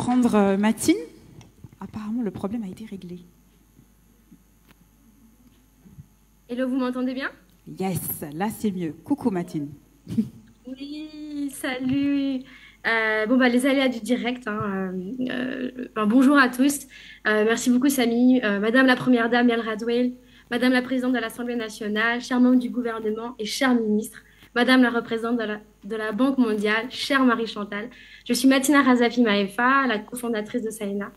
Prendre Matine. Apparemment, le problème a été réglé. Hello, vous m'entendez bien? Yes, là c'est mieux. Coucou Matine. Oui, salut. Les aléas du direct, hein, bonjour à tous. Merci beaucoup, Samy. Madame la Première Dame, Yael Radouel, Madame la Présidente de l'Assemblée nationale, chers membres du gouvernement et chers ministres, Madame la représentante de la Banque mondiale, chère Marie-Chantal. Je suis Matina Razafi Maefa, la cofondatrice de Saïna.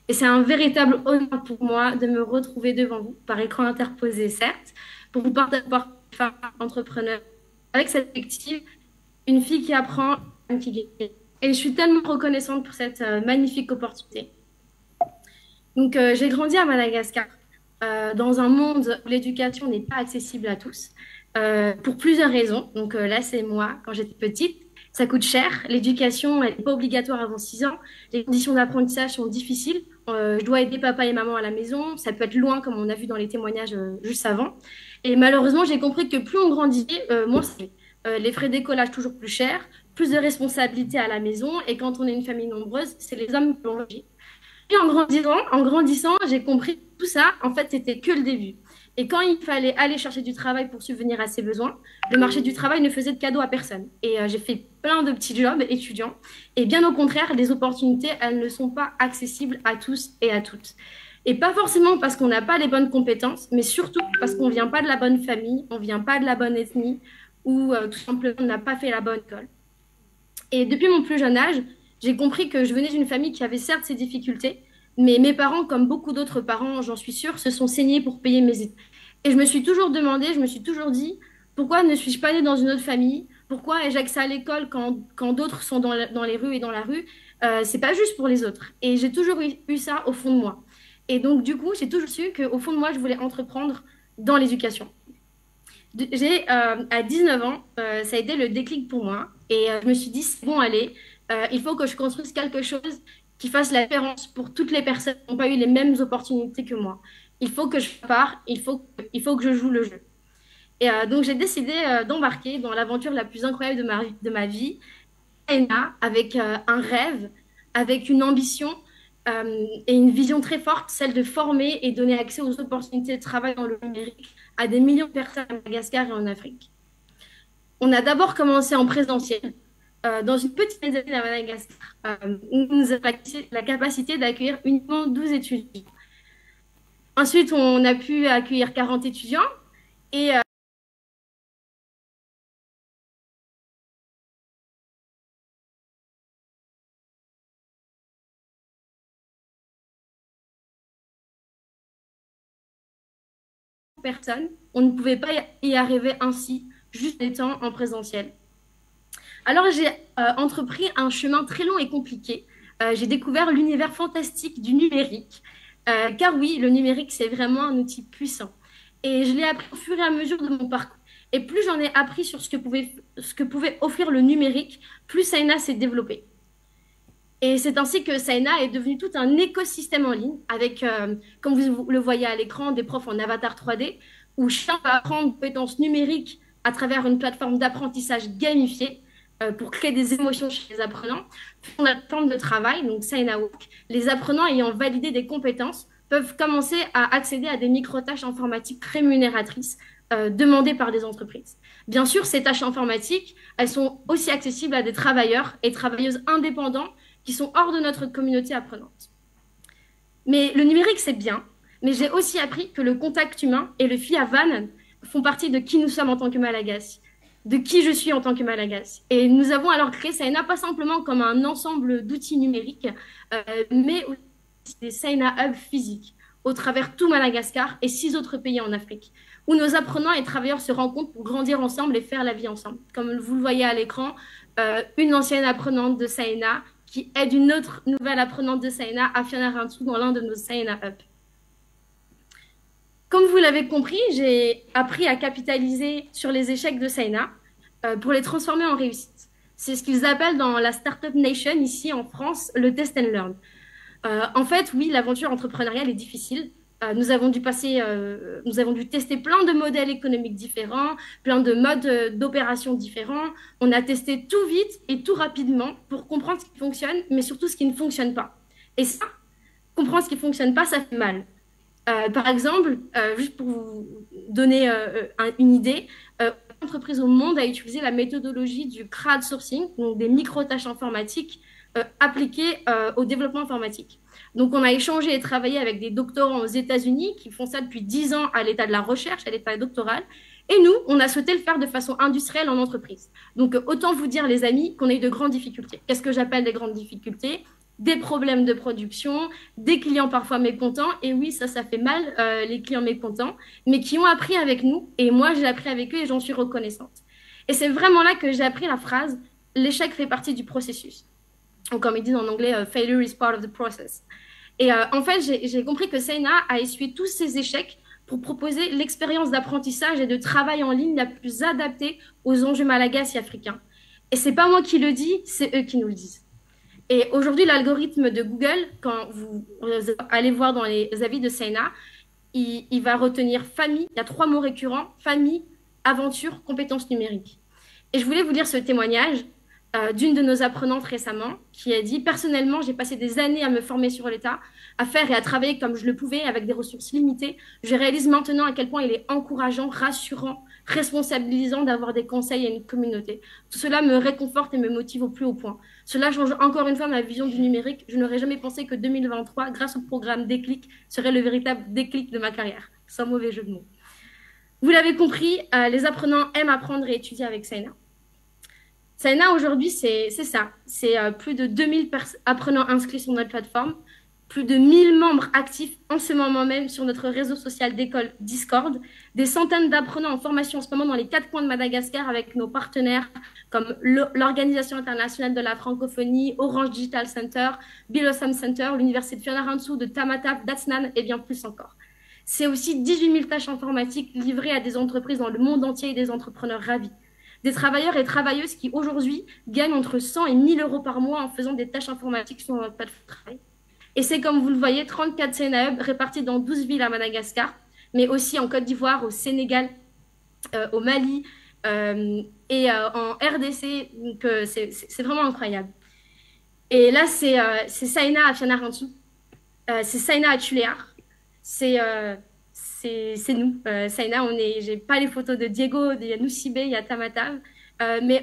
Et c'est un véritable honneur pour moi de me retrouver devant vous, par écran interposé, certes, pour vous partager femme entrepreneur avec cette perspective, une fille qui apprend, une fille qui gagne. Et je suis tellement reconnaissante pour cette magnifique opportunité. Donc, j'ai grandi à Madagascar, dans un monde où l'éducation n'est pas accessible à tous, pour plusieurs raisons. Donc, là, c'est moi, quand j'étais petite. Ça coûte cher. L'éducation, elle n'est pas obligatoire avant 6 ans. Les conditions d'apprentissage sont difficiles. Je dois aider papa et maman à la maison. Ça peut être loin, comme on a vu dans les témoignages juste avant. Et malheureusement, j'ai compris que plus on grandit, moins c'est. Les frais d'écolage toujours plus chers, plus de responsabilités à la maison. Et quand on est une famille nombreuse, c'est les hommes qui l'ont logé. Et en grandissant, j'ai compris que tout ça, en fait, c'était que le début. Et quand il fallait aller chercher du travail pour subvenir à ses besoins, le marché du travail ne faisait de cadeaux à personne. Et j'ai fait plein de petits jobs étudiants. Et bien au contraire, les opportunités, elles ne sont pas accessibles à tous et à toutes. Et pas forcément parce qu'on n'a pas les bonnes compétences, mais surtout parce qu'on ne vient pas de la bonne famille, on ne vient pas de la bonne ethnie, ou tout simplement on n'a pas fait la bonne école. Et depuis mon plus jeune âge, j'ai compris que je venais d'une famille qui avait certes ses difficultés, mais mes parents, comme beaucoup d'autres parents, j'en suis sûre, se sont saignés pour payer mes études. Et je me suis toujours demandé, je me suis toujours dit, pourquoi ne suis-je pas née dans une autre famille? Pourquoi ai-je accès à l'école quand d'autres sont dans les rues et dans la rue? C'est pas juste pour les autres. Et j'ai toujours eu ça au fond de moi. Et donc, du coup, j'ai toujours su qu'au fond de moi, je voulais entreprendre dans l'éducation. À 19 ans, ça a été le déclic pour moi. Et je me suis dit, c'est bon, allez, il faut que je construise quelque chose qui fasse la différence pour toutes les personnes qui n'ont pas eu les mêmes opportunités que moi. Il faut que je parte, il faut que je joue le jeu. Et donc, j'ai décidé d'embarquer dans l'aventure la plus incroyable de ma vie, avec un rêve, avec une ambition et une vision très forte, celle de former et donner accès aux opportunités de travail dans le numérique à des millions de personnes à Madagascar et en Afrique. On a d'abord commencé en présentiel, dans une petite maison à Madagascar. Nous avons la capacité d'accueillir uniquement 12 étudiants. Ensuite, on a pu accueillir 40 étudiants et personnes. On ne pouvait pas y arriver ainsi, juste étant en présentiel. Alors, j'ai entrepris un chemin très long et compliqué. J'ai découvert l'univers fantastique du numérique. Car oui, le numérique, c'est vraiment un outil puissant. Et je l'ai appris au fur et à mesure de mon parcours. Et plus j'en ai appris sur ce que pouvait offrir le numérique, plus Saina s'est développé. Et c'est ainsi que Saina est devenu tout un écosystème en ligne, avec, comme vous le voyez à l'écran, des profs en avatar 3D, où chacun va apprendre des compétences numériques à travers une plateforme d'apprentissage gamifiée pour créer des émotions chez les apprenants. Pour la plateforme de travail, donc Saina Work, les apprenants ayant validé des compétences peuvent commencer à accéder à des micro-tâches informatiques rémunératrices demandées par des entreprises. Bien sûr, ces tâches informatiques, elles sont aussi accessibles à des travailleurs et travailleuses indépendants qui sont hors de notre communauté apprenante. Mais le numérique, c'est bien, mais j'ai aussi appris que le contact humain et le fiavan font partie de qui nous sommes en tant que Malagasy, de qui je suis en tant que Malagasy. Et nous avons alors créé Saina pas simplement comme un ensemble d'outils numériques, mais aussi des Saina Hub physiques au travers tout Madagascar et 6 autres pays en Afrique, où nos apprenants et travailleurs se rencontrent pour grandir ensemble et faire la vie ensemble. Comme vous le voyez à l'écran, une ancienne apprenante de Saina qui aide une autre nouvelle apprenante de Saina à faire un trou dans l'un de nos Saina Hub. Comme vous l'avez compris, j'ai appris à capitaliser sur les échecs de Saina pour les transformer en réussite. C'est ce qu'ils appellent dans la Startup Nation, ici en France, le test and learn. En fait, oui, l'aventure entrepreneuriale est difficile, Nous avons dû tester plein de modèles économiques différents, plein de modes d'opération différents. On a testé tout vite et tout rapidement pour comprendre ce qui fonctionne, mais surtout ce qui ne fonctionne pas. Et ça, comprendre ce qui ne fonctionne pas, ça fait mal. Par exemple, juste pour vous donner une idée, aucune entreprise au monde a utilisé la méthodologie du crowdsourcing, donc des micro-tâches informatiques appliquées au développement informatique. Donc, on a échangé et travaillé avec des doctorants aux États-Unis qui font ça depuis 10 ans à l'état de la recherche, à l'état doctoral. Et nous, on a souhaité le faire de façon industrielle en entreprise. Donc, autant vous dire, les amis, qu'on a eu de grandes difficultés. Qu'est-ce que j'appelle des grandes difficultés? Des problèmes de production, des clients parfois mécontents. Et oui, ça fait mal, les clients mécontents, mais qui ont appris avec nous. Et moi, j'ai appris avec eux et j'en suis reconnaissante. Et c'est vraiment là que j'ai appris la phrase, l'échec fait partie du processus. Ou comme ils disent en anglais, failure is part of the process. Et en fait, j'ai compris que Seina a essuyé tous ces échecs pour proposer l'expérience d'apprentissage et de travail en ligne la plus adaptée aux enjeux malagasy et africains. Et c'est pas moi qui le dis, c'est eux qui nous le disent. Et aujourd'hui, l'algorithme de Google, quand vous allez voir dans les avis de Seina, il va retenir famille. Il y a 3 mots récurrents: famille, aventure, compétences numériques. Et je voulais vous lire ce témoignage d'une de nos apprenantes récemment qui a dit: personnellement, j'ai passé des années à me former sur l'État, à faire et à travailler comme je le pouvais avec des ressources limitées. Je réalise maintenant à quel point il est encourageant, rassurant, responsabilisant d'avoir des conseils et une communauté. Tout cela me réconforte et me motive au plus haut point. Cela change encore une fois ma vision du numérique. Je n'aurais jamais pensé que 2023, grâce au programme Déclic, serait le véritable déclic de ma carrière. Sans mauvais jeu de mots. Vous l'avez compris, les apprenants aiment apprendre et étudier avec Seina. Seina, aujourd'hui, c'est ça. C'est plus de 2000 apprenants inscrits sur notre plateforme, plus de 1000 membres actifs en ce moment même sur notre réseau social d'école Discord, des centaines d'apprenants en formation en ce moment dans les 4 coins de Madagascar avec nos partenaires comme l'Organisation internationale de la francophonie, Orange Digital Center, Bill Center, l'Université de Fianarantsoa, de Tamatave, d'Atsnan et bien plus encore. C'est aussi 18 000 tâches informatiques livrées à des entreprises dans le monde entier et des entrepreneurs ravis. Des travailleurs et travailleuses qui aujourd'hui gagnent entre 100 et 1000 euros par mois en faisant des tâches informatiques sur notre plateforme de travail. Et c'est, comme vous le voyez, 34 Seina Hub répartis dans 12 villes à Madagascar, mais aussi en Côte d'Ivoire, au Sénégal, au Mali et en RDC. Donc, c'est vraiment incroyable. Et là, c'est Seina à Fianarantsoa, c'est Seina à Tuléar, c'est nous. Seina, j'ai pas les photos de Diego, il y a Noussibé, il y a Tamatave, mais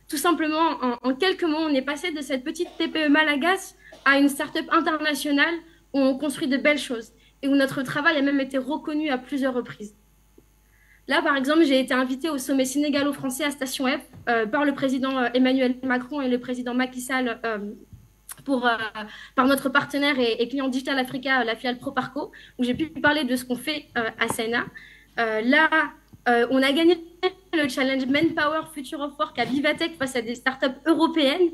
tout simplement, en quelques mois, on est passé de cette petite TPE malagasy à une start-up internationale où on construit de belles choses et où notre travail a même été reconnu à plusieurs reprises. Là, par exemple, j'ai été invitée au sommet sénégalo-français à Station F par le président Emmanuel Macron et le président Macky Sall par notre partenaire et client Digital Africa, la filiale Proparco, où j'ai pu parler de ce qu'on fait à Seina. Là, on a gagné le challenge Manpower Future of Work à Vivatech face à des startups européennes.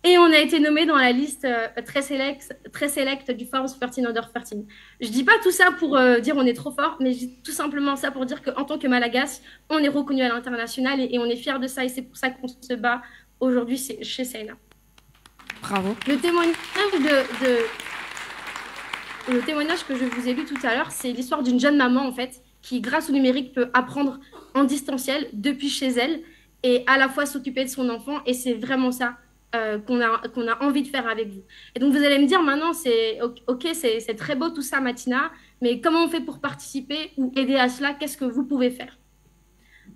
Et on a été nommé dans la liste très select du Forbes 13 Under 13. Je dis pas tout ça pour dire on est trop fort, mais je dis tout simplement ça pour dire qu'en tant que Malagasy, on est reconnu à l'international et on est fiers de ça. Et c'est pour ça qu'on se bat aujourd'hui chez Seina. Bravo. Le témoignage que je vous ai lu tout à l'heure, c'est l'histoire d'une jeune maman, en fait, qui, grâce au numérique, peut apprendre en distanciel depuis chez elle et à la fois s'occuper de son enfant. Et c'est vraiment ça qu'on a envie de faire avec vous. Et donc, vous allez me dire maintenant, OK, c'est très beau tout ça, Matina, mais comment on fait pour participer ou aider à cela? Qu'est-ce que vous pouvez faire?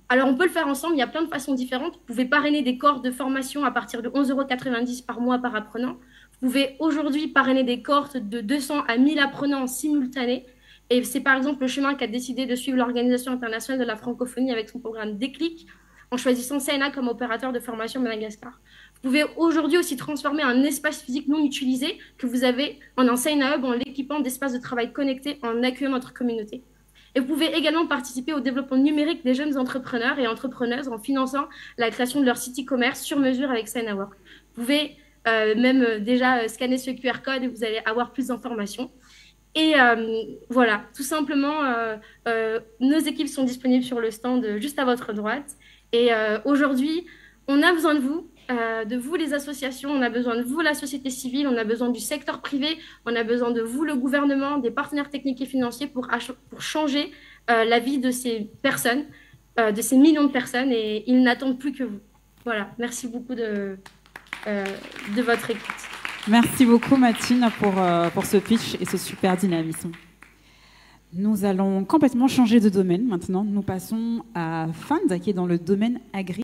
Alors, on peut le faire ensemble. Il y a plein de façons différentes. Vous pouvez parrainer des cohortes de formation à partir de 11,90 € par mois par apprenant. Vous pouvez aujourd'hui parrainer des cohortes de 200 à 1000 apprenants en simultané. Et c'est par exemple le chemin qu'a décidé de suivre l'Organisation internationale de la francophonie avec son programme Déclic, en choisissant Seina comme opérateur de formation à Madagascar. Vous pouvez aujourd'hui aussi transformer un espace physique non utilisé que vous avez en un Seina Hub en l'équipant d'espaces de travail connectés en accueillant notre communauté. Et vous pouvez également participer au développement numérique des jeunes entrepreneurs et entrepreneuses en finançant la création de leur site e-commerce sur mesure avec Seina Work. Vous pouvez même déjà scanner ce QR code et vous allez avoir plus d'informations. Et voilà, tout simplement, nos équipes sont disponibles sur le stand juste à votre droite. Et aujourd'hui, on a besoin de vous. de vous, les associations, on a besoin de vous, la société civile, on a besoin du secteur privé, on a besoin de vous, le gouvernement, des partenaires techniques et financiers pour changer la vie de ces personnes, de ces millions de personnes, et ils n'attendent plus que vous. Voilà, merci beaucoup de votre écoute. Merci beaucoup Mathilde pour ce pitch et ce super dynamisme. Nous allons complètement changer de domaine maintenant. Nous passons à Fand, qui est dans le domaine agri.